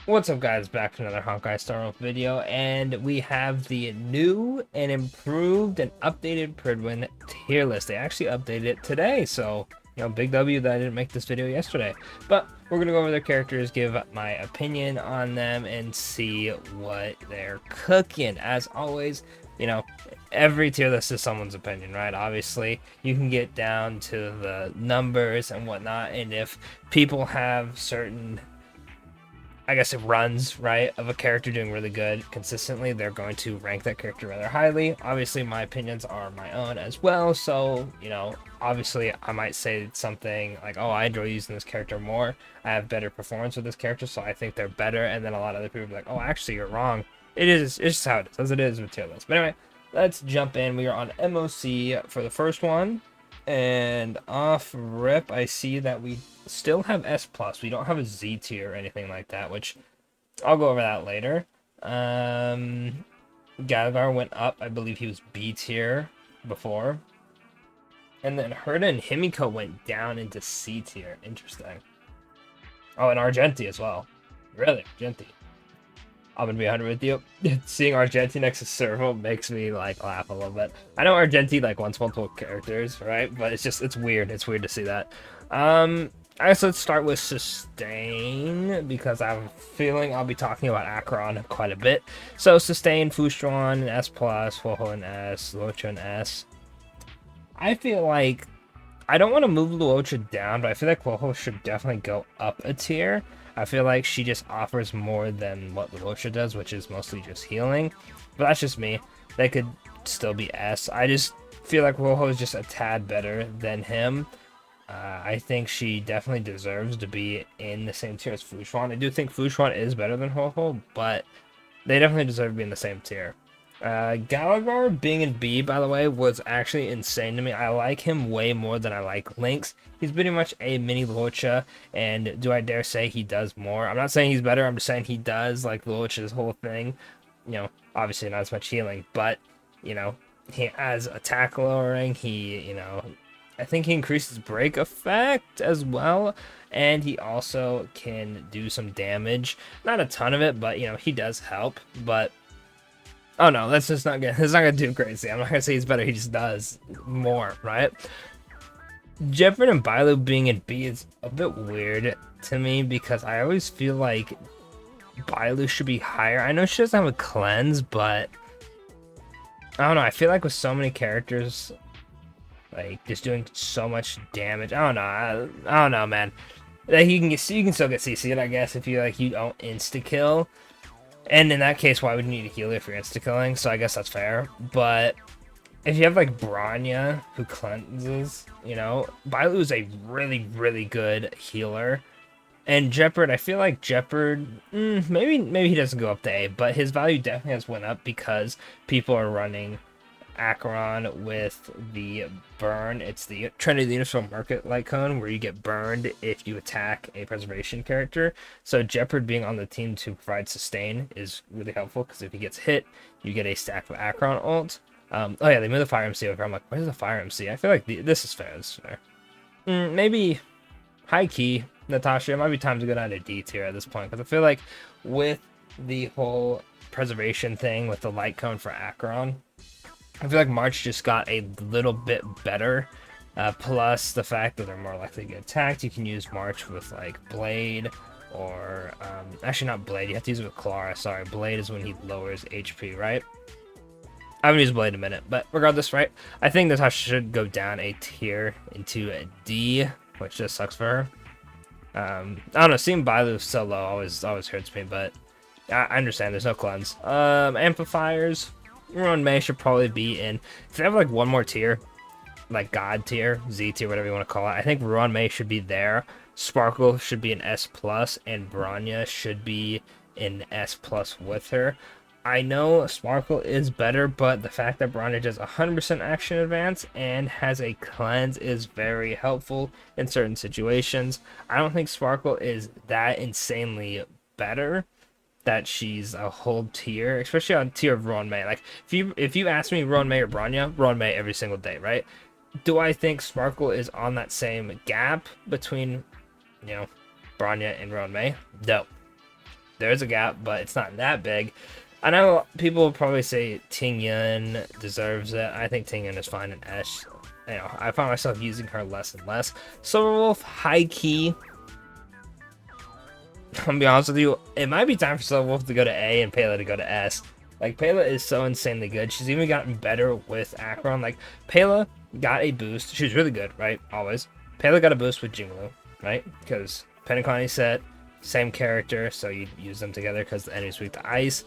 What's up, guys? Back to another Honkai Star Rail video, and we have the new and improved and updated Prydwen tier list. They actually updated it today, so big W that I didn't make this video yesterday. But we're gonna go over their characters, give my opinion on them, and see what they're cooking. As always, every tier list is someone's opinion, right? Obviously, you can get down to the numbers and whatnot, and if people have certain, I guess, it runs, right, of a character doing really good consistently, they're going to rank that character rather highly. Obviously, my opinions are my own as well, so, obviously, I might say something like, oh, I enjoy using this character more, I have better performance with this character, so I think they're better, and then a lot of other people be like, oh, actually, you're wrong. It's just how it is, as it is with tier lists. But anyway, let's jump in. We are on MOC for the first one. And off rip, I see that we still have S+. We don't have a Z tier or anything like that, which I'll go over that later. Galagar went up. I believe he was B tier before. And then Herda and Himiko went down into C tier. Interesting. Oh, and Argenti as well. Really? Argenti. I'm gonna be 100 with you. Seeing Argenti next to Servo makes me laugh a little bit. I know Argenti wants multiple characters, right? But it's weird. It's weird to see that. I guess let's start with Sustain, because I have a feeling I'll be talking about ACHERON quite a bit. So Sustain, Fushuan, S+, Woho and S, Luocha and S. I feel like I don't want to move Luocha down, but I feel like Woho should definitely go up a tier. I feel like she just offers more than what Luocha does, which is mostly just healing. But that's just me. They could still be S. I just feel like Woho is just a tad better than him. I think she definitely deserves to be in the same tier as Fushuan. I do think Fushuan is better than Woho, but they definitely deserve to be in the same tier. Galagar being in B, by the way, was actually insane to me. I like him way more than I like Lynx. He's pretty much a mini Luocha, and do I dare say he does more? I'm not saying he's better, I'm just saying he does, like Luocha's whole thing. Obviously not as much healing, but, he has attack lowering, I think he increases break effect as well, and he also can do some damage. Not a ton of it, but, he does help, but oh no, that's just not good. It's not gonna do crazy. I'm not gonna say he's better. He just does more, right? Jeopard and Bailu being in B is a bit weird to me because I always feel like Bailu should be higher. I know she doesn't have a cleanse, but I don't know. I feel like with so many characters, just doing so much damage. I don't know. I don't know, man. You can still get CC'd, I guess, if you don't insta kill. And in that case, why would you need a healer if you're insta-killing? So I guess that's fair. But if you have Bronya who cleanses, Bailu is a really, really good healer. And Jeopard, I feel like Jeopard, maybe he doesn't go up to A, but his value definitely has went up because people are running ACHERON with the burn. It's the Trinity of the Universal Market light cone where you get burned if you attack a preservation character. So Jeopard being on the team to provide sustain is really helpful because if he gets hit, you get a stack of ACHERON ult. Oh yeah, they moved the Fire MC over. I'm like, where's the Fire MC? I feel like this is fair. This is fair. Maybe high key Natasha. It might be time to go down to D tier at this point because I feel like with the whole preservation thing with the light cone for ACHERON, I feel like March just got a little bit better, plus the fact that they're more likely to get attacked. You can use March with Blade, or actually not Blade, you have to use it with Clara, sorry. Blade is when he lowers HP, right? I haven't used Blade in a minute, but regardless, right? I think Natasha should go down a tier into a D, which just sucks for her. I don't know, seeing Bailu so low always hurts me, but I understand, there's no cleanse. Amplifiers. Ruan Mei should probably be in. If they have one more tier, God tier, Z tier, whatever you want to call it, I think Ruan Mei should be there. Sparkle should be an S+, and Bronya should be in S+ with her. I know Sparkle is better, but the fact that Bronya does 100% action advance and has a cleanse is very helpful in certain situations. I don't think Sparkle is that insanely better that she's a whole tier, especially on tier of Ruan Mei. If you ask me Ruan Mei or Bronya, Ruan Mei every single day, right? Do I think Sparkle is on that same gap between, Bronya and Ruan Mei? No. there's a gap, but it's not that big. I know people will probably say Ting Yun deserves it. I think Ting Yun is fine in Esh. You know, I find myself using her less and less. Silverwolf, high key. I'm gonna be honest with you, it might be time for Silverwolf to go to A and Pela to go to S. Like, Pela is so insanely good. She's even gotten better with Acheron. Like, Pela got a boost. She was really good, right? Always. Pela got a boost with Jinglu, right? Because Penacony set, same character, so you use them together because the enemy's weak to ice.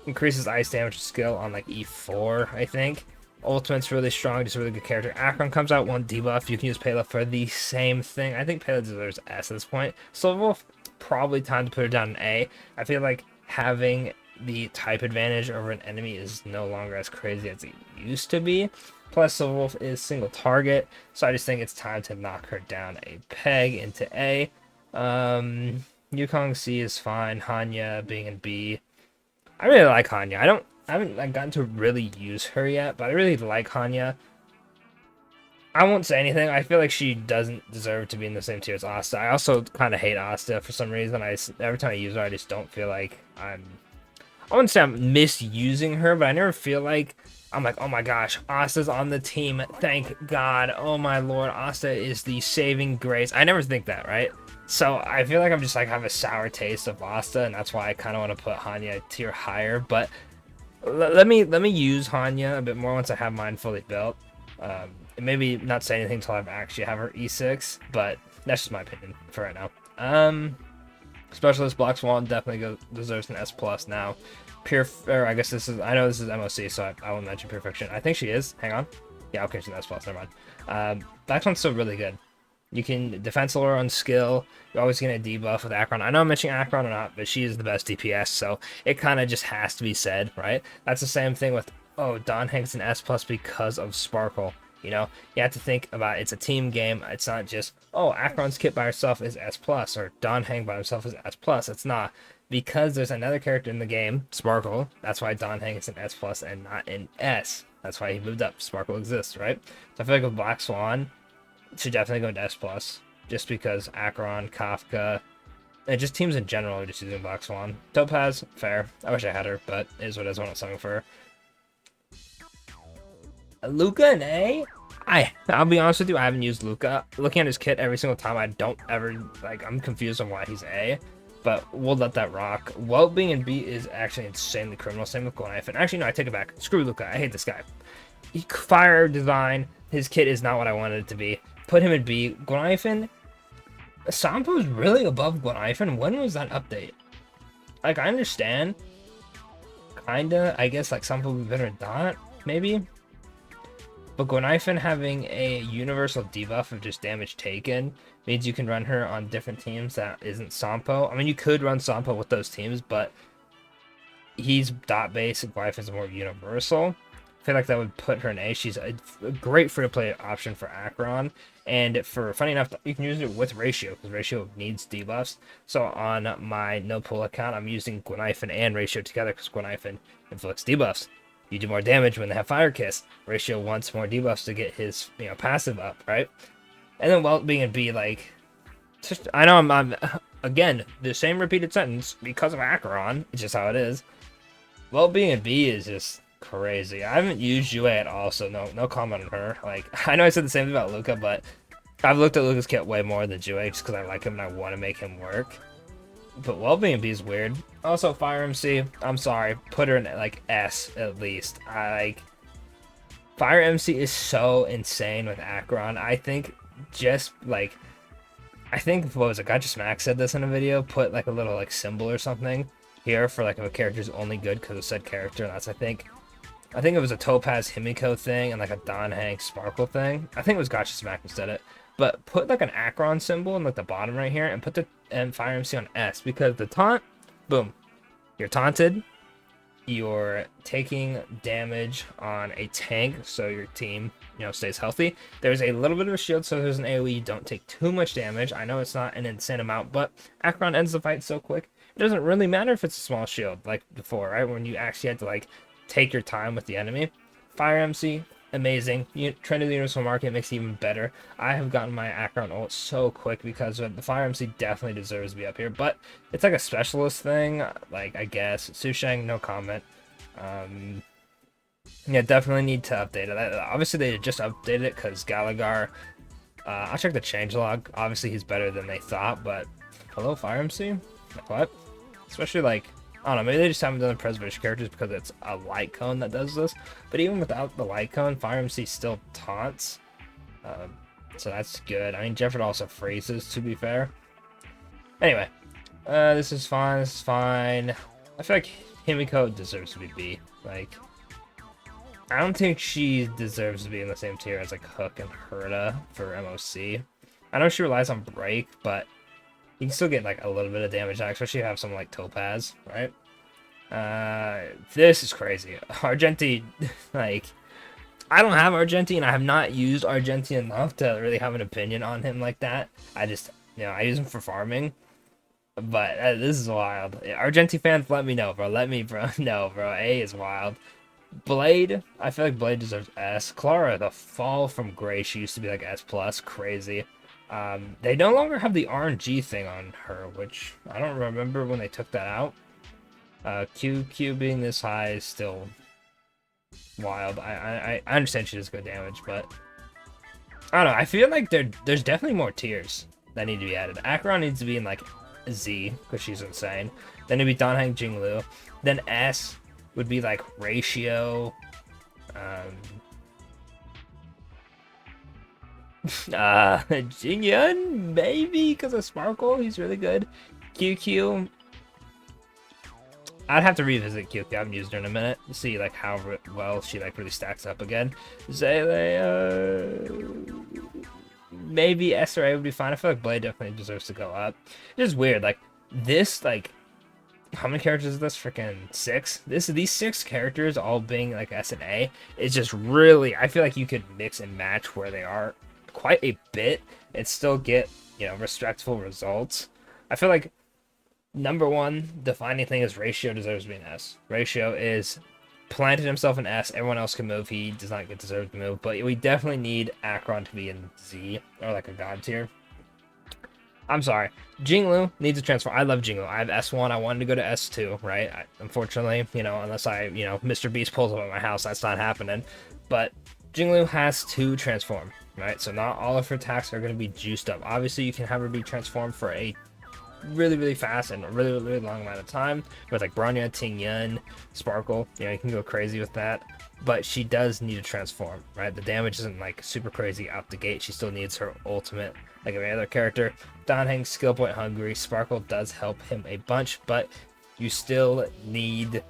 Increases ice damage skill on like E4, I think. Ultimate's really strong, just a really good character. Acheron comes out 1 debuff. You can use Pela for the same thing. I think Pela deserves S at this point. Silverwolf, probably time to put her down in A. I feel like having the type advantage over an enemy is no longer as crazy as it used to be. Plus, Silverwolf is single target, so I just think it's time to knock her down a peg into A. Yukong C is fine. Hanya being in B. I really like Hanya. I haven't like, gotten to really use her yet, but I really like Hanya. I won't say anything. I feel like she doesn't deserve to be in the same tier as Asta. I also kind of hate Asta for some reason. Every time I use her, I just don't feel like I wouldn't say I'm misusing her, but I never feel like I'm like, oh my gosh, Asta's on the team. Thank God. Oh my Lord, Asta is the saving grace. I never think that, right? So I feel like I'm just like have a sour taste of Asta, and that's why I kind of want to put Hanya a tier higher. But let me use Hanya a bit more once I have mine fully built. Maybe not say anything until I actually have her E6, but that's just my opinion for right now. Specialist Black Swan definitely deserves an S+ now. Or I guess this is, I know this is MOC, so I won't mention Pure Fiction. I think she is. Hang on. Yeah, okay, she's an S+, never mind. Black Swan's still really good. You can defense lore on skill. You're always going to debuff with Acheron. I know I'm mentioning Acheron or not, but she is the best DPS, so it kind of just has to be said, right? That's the same thing with, oh, Don Hank's an S+ because of Sparkle. You know, you have to think about it's a team game. It's not just, oh, Acheron's kit by herself is S+, or Don Hank by himself is S+. It's not. Because there's another character in the game, Sparkle, that's why Don Hank is an S+ and not an S. That's why he moved up. Sparkle exists, right? So I feel like with Black Swan, should definitely go into S+, just because Acheron, Kafka, and just teams in general are just using Black Swan. Topaz, fair. I wish I had her, but it is what it is when I'm selling for her. Luca and A? I'll be honest with you, I haven't used Luca. Looking at his kit every single time, I don't ever, like, I'm confused on why he's A, but we'll let that rock. Well-being in B is actually insanely criminal. Same with Goliath. And actually, no, I take it back. Screw Luca. I hate this guy. Fire design. His kit is not what I wanted it to be. Put him in B. Goliathan. Sampo's really above Goliathan. When was that update? Like, I understand. Kinda. I guess, like, Sampo would be better than Dot, maybe. But Goliathan having a universal debuff of just damage taken means you can run her on different teams that isn't Sampo. I mean, you could run Sampo with those teams, but he's dot based and Goliathan's more universal. I feel like that would put her in A. She's a great free-to-play option for Acheron. And for, funny enough, you can use it with Ratio, because Ratio needs debuffs. So on my no-pull account, I'm using Goliathan and Ratio together, because Goliathan inflicts debuffs. You do more damage when they have Fire Kiss. Ratio wants more debuffs to get his, passive up, right? And then well-being in B, like, just, I know I'm again, the same repeated sentence, because of Acheron, it's just how it is. Well-being in B is just crazy. I haven't used Yue at all, so no comment on her. Like, I know I said the same thing about Luca, but I've looked at Luca's kit way more than Yue, just because I like him and I want to make him work. But well-being B is weird. Also, Fire MC, I'm sorry, put her in, like, S, at least. Fire MC is so insane with Acheron. I think, what was it, Gotcha Smack said this in a video, put, like, a little, like, symbol or something here for, like, if a character's only good because of said character, and that's, I think it was a Topaz Himiko thing and, like, a Don Hank Sparkle thing. I think it was Gotcha Smack who said it. But put, like, an Acheron symbol in, like, the bottom right here, and put the Fire MC on S, because the taunt, boom, you're taunted, you're taking damage on a tank, so your team, stays healthy. There's a little bit of a shield, so there's an AoE, you don't take too much damage. I know it's not an insane amount, but Acheron ends the fight so quick, it doesn't really matter if it's a small shield, like before, right? When you actually had to, like, take your time with the enemy. Fire MC, amazing. Trend of the Universal Market makes it even better. I have gotten my Acheron ult so quick because of the Fire MC definitely deserves to be up here, but it's like a specialist thing, like, I guess. Sushang, no comment. Yeah, definitely need to update it. Obviously, they just updated it because Gallagher. I'll check the changelog. Obviously, he's better than they thought, but hello, Fire MC? Like, what? Especially, like, I don't know, maybe they just haven't done the preservation characters because it's a light cone that does this. But even without the light cone, Fire MC still taunts. So that's good. I mean, Jefford also freezes, to be fair. Anyway, this is fine. This is fine. I feel like Himiko deserves to be B. Like, I don't think she deserves to be in the same tier as like Hook and Herta for MOC. I know she relies on break, but you can still get like a little bit of damage out, especially if you have something like Topaz, right? This is crazy. Argenti, like, I don't have Argenti, and I have not used Argenti enough to really have an opinion on him like that. I just, I use him for farming. But this is wild. Argenti fans, let me know, bro. Let me, bro. No, bro. A is wild. Blade, I feel like Blade deserves S. Clara, the fall from Gray, she used to be like S+, crazy. They no longer have the RNG thing on her, which I don't remember when they took that out. QQ being this high is still wild. I understand she does good damage, but I don't know. I feel like there's definitely more tiers that need to be added. Acheron needs to be in like Z, because she's insane. Then it'd be Donhang Jinglu. Then S would be like Ratio. Jingyun, maybe, because of Sparkle. He's really good. QQ. I'd have to revisit QQ. I haven't used her in a minute to see like how well she like really stacks up again. Zele, maybe S or A would be fine. I feel like Blade definitely deserves to go up. It's just weird. Like this, like, how many characters is this? Freaking 6. These 6 characters all being like S and A is just really. I feel like you could mix and match where they are quite a bit and still get respectful results. I feel like number one defining thing is Ratio deserves to be an S. Ratio is planted himself in S. Everyone else can move. He does not deserve to move. But we definitely need Acheron to be in Z or like a god tier. I'm sorry. Jinglu needs a transfer. I love Jinglu. I have S1. I wanted to go to S2, right? Unfortunately, unless Mr. Beast pulls up at my house, that's not happening. But Jinglu has to transform, right? So not all of her attacks are going to be juiced up. Obviously, you can have her be transformed for a really, really fast and a really, really long amount of time with like Bronya, Ting Yun, Sparkle. You can go crazy with that. But she does need to transform, right? The damage isn't like super crazy out the gate. She still needs her ultimate like every other character. Donhang, skill point hungry. Sparkle does help him a bunch, but you still need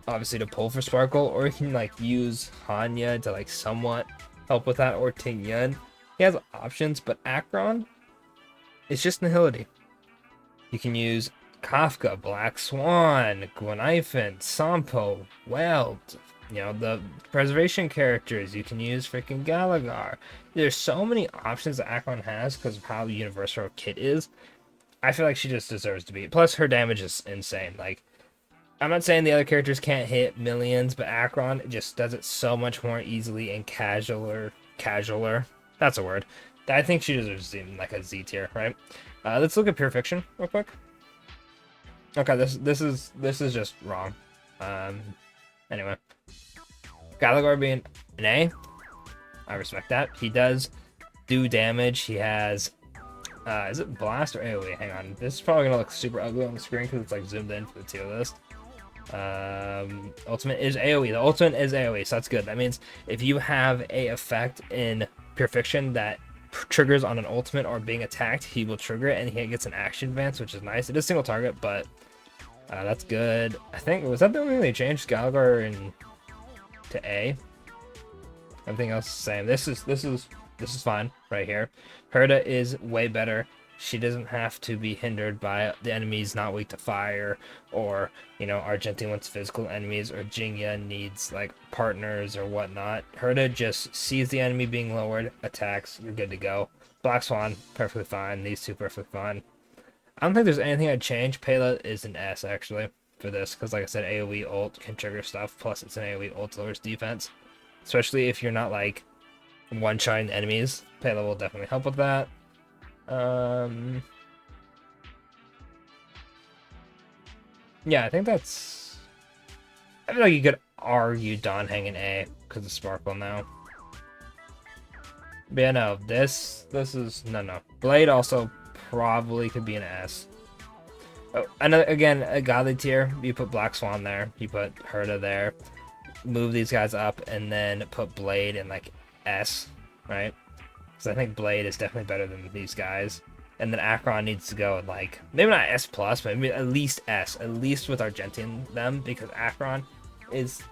obviously to pull for Sparkle, or you can like use Hanya to like somewhat help with that, or Ting Yun. He has options, but Acheron, it's just Nihility. You can use Kafka, Black Swan, Gwenaifen, Sampo, Weld. The preservation characters. You can use freaking Gallagher. There's so many options that Acheron has because of how universal her kit is. I feel like she just deserves to be. Plus, her damage is insane. Like, I'm not saying the other characters can't hit millions, but Acheron just does it so much more easily and casualer. That's a word. I think she deserves to be like a Z tier, right? Let's look at Pure Fiction real quick. Okay, this is just wrong. Anyway, Gallagher being an A, I respect that. He does do damage. He has, is it Blast or AoE? Hang on, this is probably gonna look super ugly on the screen because it's like zoomed in for the tier list. Ultimate is AoE. The ultimate is AoE, so that's good. That means if you have a effect in Pure Fiction that triggers on an ultimate or being attacked, he will trigger it and he gets an action advance, which is nice. It is single target, but that's good. I think, was that the only thing they changed Gallagher to A? Everything else is the same. This is fine right here. Herta is way better. She doesn't have to be hindered by the enemies not weak to fire, or Argenti wants physical enemies, or Jingya needs like partners or whatnot. Herta just sees the enemy being lowered, attacks, you're good to go. Black Swan, perfectly fine. These two, perfectly fine. I don't think there's anything I'd change. Pela is an S actually for this, because like I said, AoE ult can trigger stuff, plus it's an AoE ult lowers defense. especially if you're not like one-shotting enemies. Payload will definitely help with that. Yeah, I think that's... I feel like you could argue Dawn hanging A because of Sparkle now. But yeah, no, this is... No. Blade also probably could be an S. Oh, another, again, a godly tier. You put Black Swan there. You put Herta there. Move these guys up, and then put Blade in, like, S, right? Because I think Blade is definitely better than these guys. And then ACHERON needs to go, like, maybe not S+, maybe at least S. At least with Argentian them, because ACHERON is...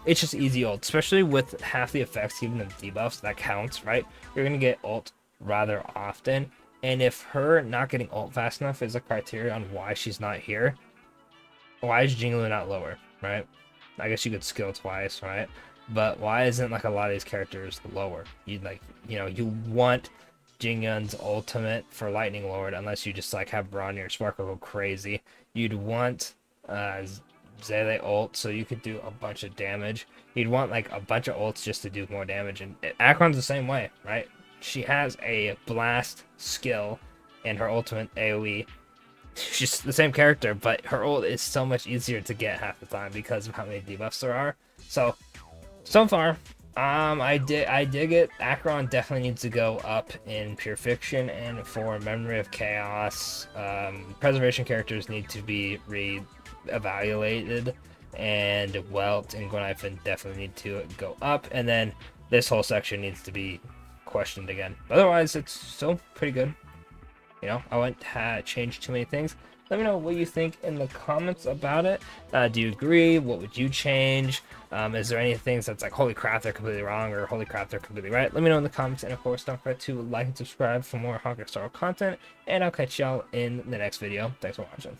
It's just easy ult, especially with half the effects, even the debuffs, that counts, right? You're going to get ult rather often. And if her not getting ult fast enough is a criteria on why she's not here, why is Jinglu not lower, right? I guess you could skill twice, right? But why isn't like a lot of these characters lower? You like, you know, you want Jingyun's ultimate for Lightning Lord, unless you just like have Bronny or Sparkle go crazy. You'd want Zele ult so you could do a bunch of damage. You'd want like a bunch of ults just to do more damage, and Acheron's the same way, right? She has a blast skill and her ultimate AoE. She's the same character, but her ult is so much easier to get half the time because of how many debuffs there are. So far, I dig it. Acheron definitely needs to go up in Pure Fiction, and for Memory of Chaos, Preservation characters need to be re-evaluated, and Welt and Gwenhyphen definitely need to go up, and then this whole section needs to be questioned again. Otherwise, it's still pretty good. You know, I wouldn't change too many things. Let me know what you think in the comments about it. Do you agree? What would you change? Is there any things that's like, holy crap, they're completely wrong, or holy crap, they're completely right? Let me know in the comments, and of course, don't forget to like and subscribe for more Honkai Star content, and I'll catch y'all in the next video. Thanks for watching.